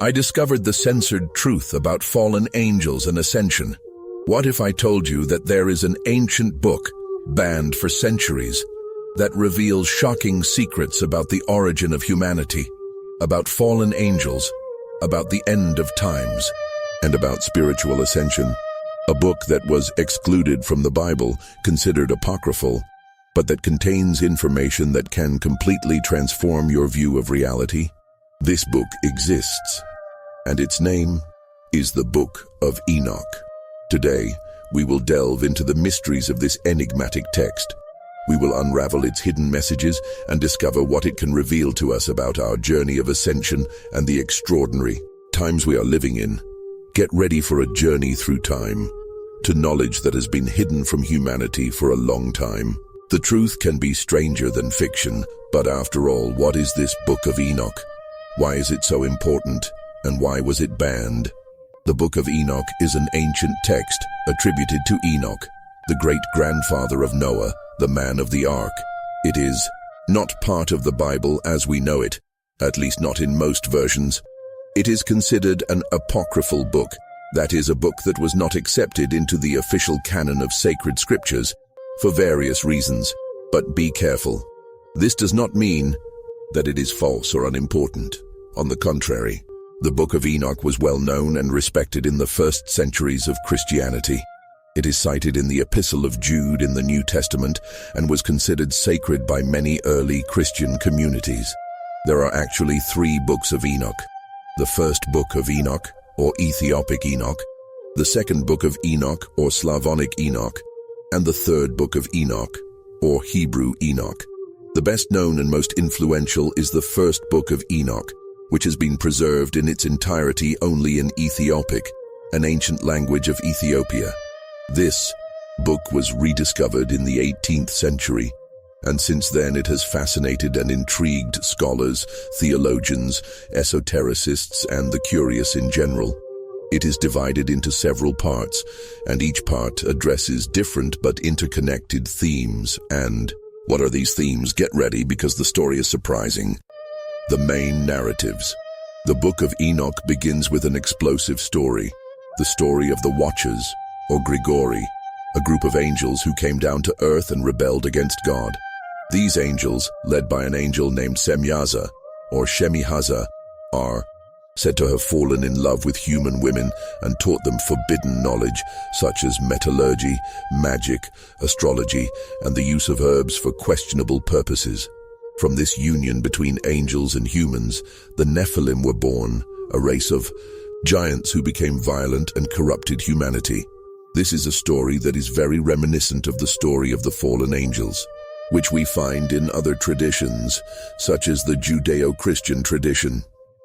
I discovered the censored truth about fallen angels and ascension. What if I told you that there is an ancient book, banned for centuries, that reveals shocking secrets about the origin of humanity, about fallen angels, about the end of times, and about spiritual ascension? A book that was excluded from the Bible, considered apocryphal, but that contains information that can completely transform your view of reality. This book exists, and its name is the Book of Enoch. Today, we will delve into the mysteries of this enigmatic text. We will unravel its hidden messages and discover what it can reveal to us about our journey of ascension and the extraordinary times we are living in. Get ready for a journey through time, to knowledge that has been hidden from humanity for a long time. The truth can be stranger than fiction, but after all, what is this Book of Enoch? Why is it so important, and why was it banned? The Book of Enoch is an ancient text attributed to Enoch, the great-grandfather of Noah, the man of the ark. It is not part of the Bible as we know it, at least not in most versions. It is considered an apocryphal book, that is, a book that was not accepted into the official canon of sacred scriptures for various reasons. But be careful. This does not mean that it is false or unimportant. On the contrary, the Book of Enoch was well known and respected in the first centuries of Christianity. It is cited in the Epistle of Jude in the New Testament and was considered sacred by many early Christian communities. There are actually 3 books of Enoch. The first Book of Enoch, or Ethiopic Enoch, the second Book of Enoch, or Slavonic Enoch, and the third Book of Enoch, or Hebrew Enoch. The best known and most influential is the first Book of Enoch, which has been preserved in its entirety only in Ethiopic, an ancient language of Ethiopia. This book was rediscovered in the 18th century, and since then it has fascinated and intrigued scholars, theologians, esotericists, and the curious in general. It is divided into several parts, and each part addresses different but interconnected themes. And what are these themes? Get ready, because the story is surprising. The main narratives. The Book of Enoch begins with an explosive story, the story of the Watchers, or Grigori, a group of angels who came down to earth and rebelled against God. These angels, led by an angel named Semyaza, or Shemihaza, are said to have fallen in love with human women and taught them forbidden knowledge such as metallurgy, magic, astrology, and the use of herbs for questionable purposes. From this union between angels and humans, the Nephilim were born, a race of giants who became violent and corrupted humanity. This is a story that is very reminiscent of the story of the fallen angels, which we find in other traditions, such as the Judeo-Christian tradition.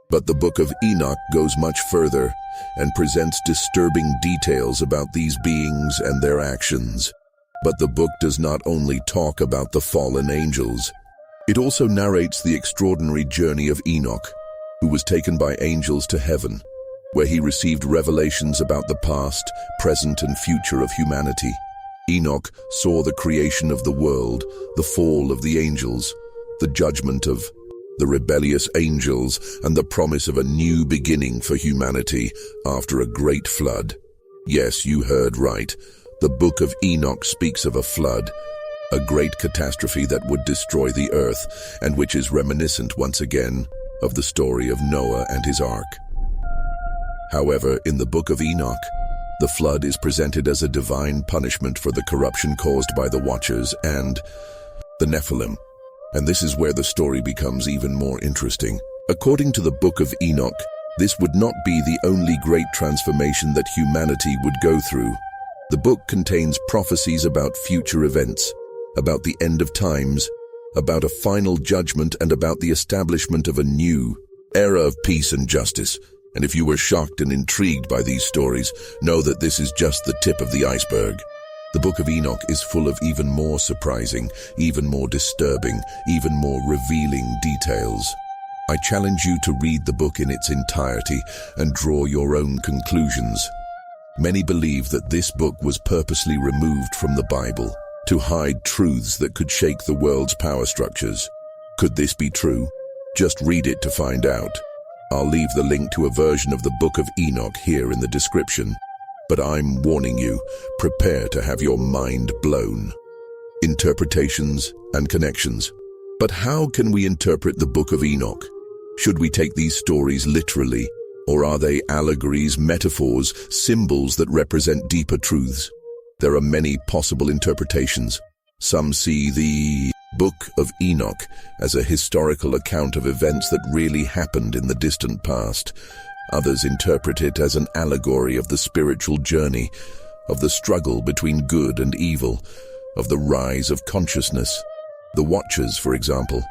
But the Book of Enoch goes much further and presents disturbing details about these beings and their actions. But the book does not only talk about the fallen angels, it also narrates the extraordinary journey of Enoch, who was taken by angels to heaven, where he received revelations about the past, present, and future of humanity. Enoch saw the creation of the world, the fall of the angels, the judgment of the rebellious angels, and the promise of a new beginning for humanity after a great flood. Yes, you heard right. The Book of Enoch speaks of a flood, a great catastrophe that would destroy the earth, and which is reminiscent once again of the story of Noah and his ark. However, in the Book of Enoch, the flood is presented as a divine punishment for the corruption caused by the Watchers and the Nephilim. And this is where the story becomes even more interesting. According to the Book of Enoch, this would not be the only great transformation that humanity would go through. The book contains prophecies about future events, about the end of times, about a final judgment, and about the establishment of a new era of peace and justice. And if you were shocked and intrigued by these stories, know that this is just the tip of the iceberg. The Book of Enoch is full of even more surprising, even more disturbing, even more revealing details. I challenge you to read the book in its entirety and draw your own conclusions. Many believe that this book was purposely removed from the Bible to hide truths that could shake the world's power structures. Could this be true? Just read it to find out. I'll leave the link to a version of the Book of Enoch here in the description, but I'm warning you, prepare to have your mind blown. Interpretations and connections. But how can we interpret the Book of Enoch? Should we take these stories literally, or are they allegories, metaphors, symbols that represent deeper truths? There are many possible interpretations. Some see the Book of Enoch as a historical account of events that really happened in the distant past. Others interpret it as an allegory of the spiritual journey, of the struggle between good and evil, of the rise of consciousness. The Watchers, for example,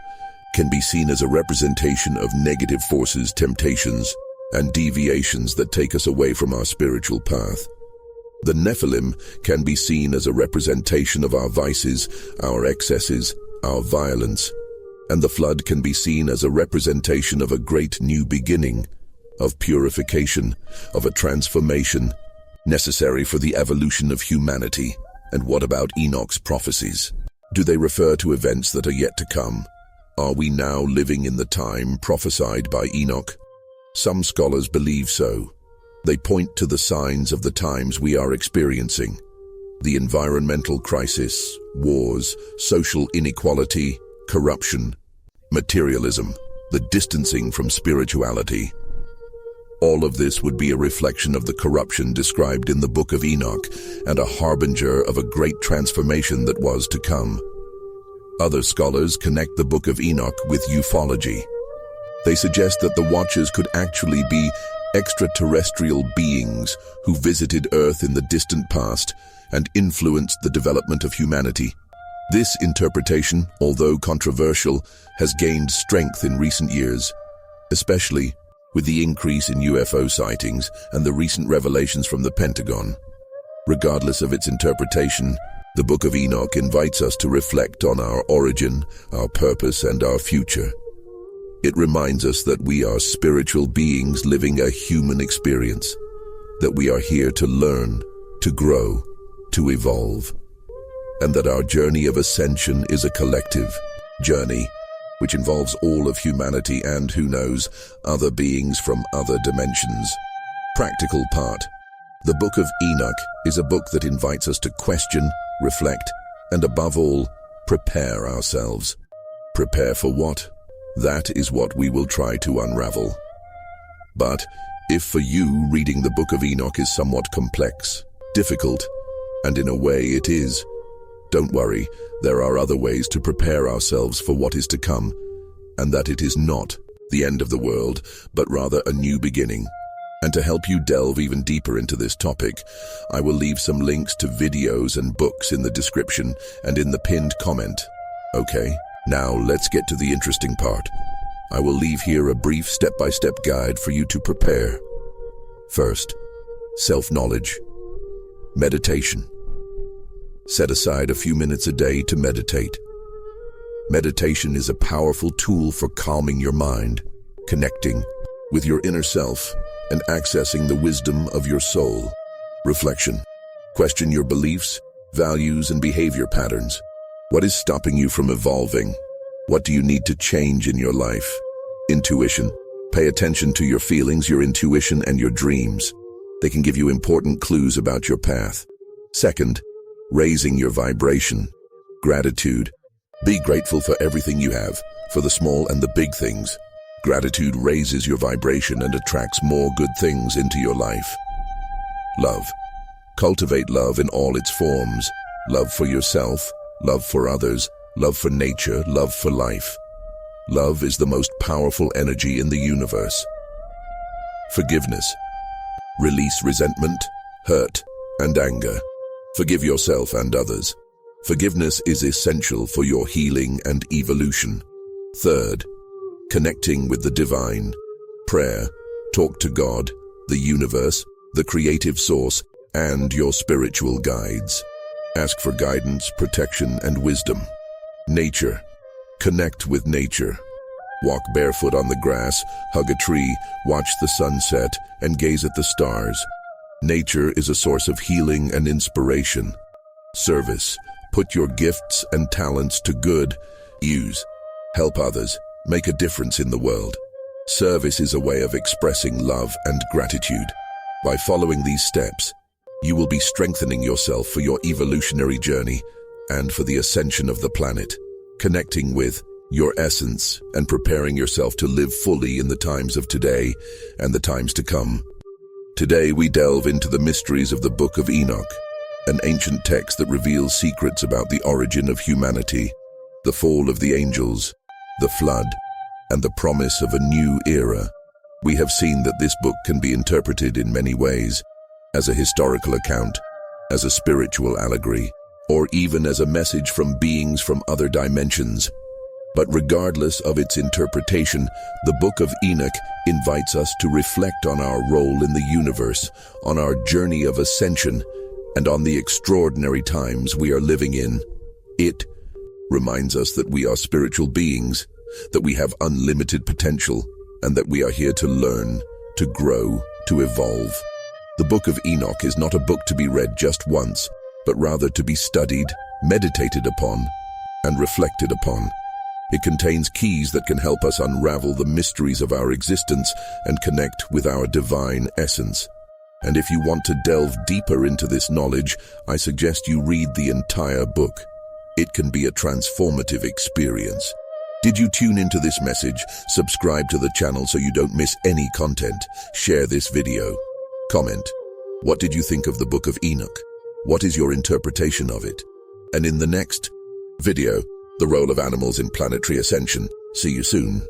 can be seen as a representation of negative forces, temptations, and deviations that take us away from our spiritual path. The Nephilim can be seen as a representation of our vices, our excesses, our violence, and the flood can be seen as a representation of a great new beginning, of purification, of a transformation necessary for the evolution of humanity. And what about Enoch's prophecies? Do they refer to events that are yet to come? Are we now living in the time prophesied by Enoch? Some scholars believe so. They point to the signs of the times we are experiencing: the environmental crisis, wars, social inequality, corruption, materialism, the distancing from spirituality. All of this would be a reflection of the corruption described in the Book of Enoch and a harbinger of a great transformation that was to come. Other scholars connect the Book of Enoch with ufology. They suggest that the Watchers could actually be extraterrestrial beings who visited Earth in the distant past and influenced the development of humanity. This interpretation, although controversial, has gained strength in recent years, especially with the increase in UFO sightings and the recent revelations from the Pentagon. Regardless of its interpretation, the Book of Enoch invites us to reflect on our origin, our purpose, and our future. It reminds us that we are spiritual beings living a human experience, that we are here to learn, to grow, to evolve, and that our journey of ascension is a collective journey which involves all of humanity and, who knows, other beings from other dimensions. Practical part. The Book of Enoch is a book that invites us to question, reflect, and above all, prepare ourselves. Prepare for what? That is what we will try to unravel. But if for you reading the Book of Enoch is somewhat complex, difficult, and in a way it is, don't worry, there are other ways to prepare ourselves for what is to come, and that it is not the end of the world, but rather a new beginning. And to help you delve even deeper into this topic, I will leave some links to videos and books in the description and in the pinned comment. Okay, now let's get to the interesting part. I will leave here a brief step-by-step guide for you to prepare. First, self-knowledge. Meditation. Set aside a few minutes a day to meditate. Meditation is a powerful tool for calming your mind, connecting with your inner self, and accessing the wisdom of your soul. Reflection. Question your beliefs, values, and behavior patterns. What is stopping you from evolving? What do you need to change in your life? Intuition. Pay attention to your feelings, your intuition, and your dreams. They can give you important clues about your path. Second, raising your vibration. Gratitude. Be grateful for everything you have, for the small and the big things. Gratitude raises your vibration and attracts more good things into your life. Love. Cultivate love in all its forms. Love for yourself, love for others, love for nature, love for life. Love is the most powerful energy in the universe. Forgiveness. Release resentment, hurt, and anger. Forgive yourself and others. Forgiveness is essential for your healing and evolution. Third, connecting with the divine. Prayer. Talk to God, the universe, the creative source, and your spiritual guides. Ask for guidance, protection, and wisdom. Nature. Connect with nature. Walk barefoot on the grass, hug a tree, watch the sunset, and gaze at the stars. Nature is a source of healing and inspiration. Service. Put your gifts and talents to good use. Help others. Make a difference in the world. Service is a way of expressing love and gratitude. By following these steps, you will be strengthening yourself for your evolutionary journey and for the ascension of the planet, connecting with your essence and preparing yourself to live fully in the times of today and the times to come. Today we delve into the mysteries of the Book of Enoch, an ancient text that reveals secrets about the origin of humanity, the fall of the angels, the flood, and the promise of a new era. We have seen that this book can be interpreted in many ways, as a historical account, as a spiritual allegory, or even as a message from beings from other dimensions. But regardless of its interpretation, the Book of Enoch invites us to reflect on our role in the universe, on our journey of ascension, and on the extraordinary times we are living in. It reminds us that we are spiritual beings, that we have unlimited potential, and that we are here to learn, to grow, to evolve. The Book of Enoch is not a book to be read just once, but rather to be studied, meditated upon, and reflected upon. It contains keys that can help us unravel the mysteries of our existence and connect with our divine essence. And if you want to delve deeper into this knowledge, I suggest you read the entire book. It can be a transformative experience. Did you tune into this message? Subscribe to the channel so you don't miss any content. Share this video. Comment. What did you think of the Book of Enoch? What is your interpretation of it? And in the next video, the role of animals in planetary ascension. See you soon.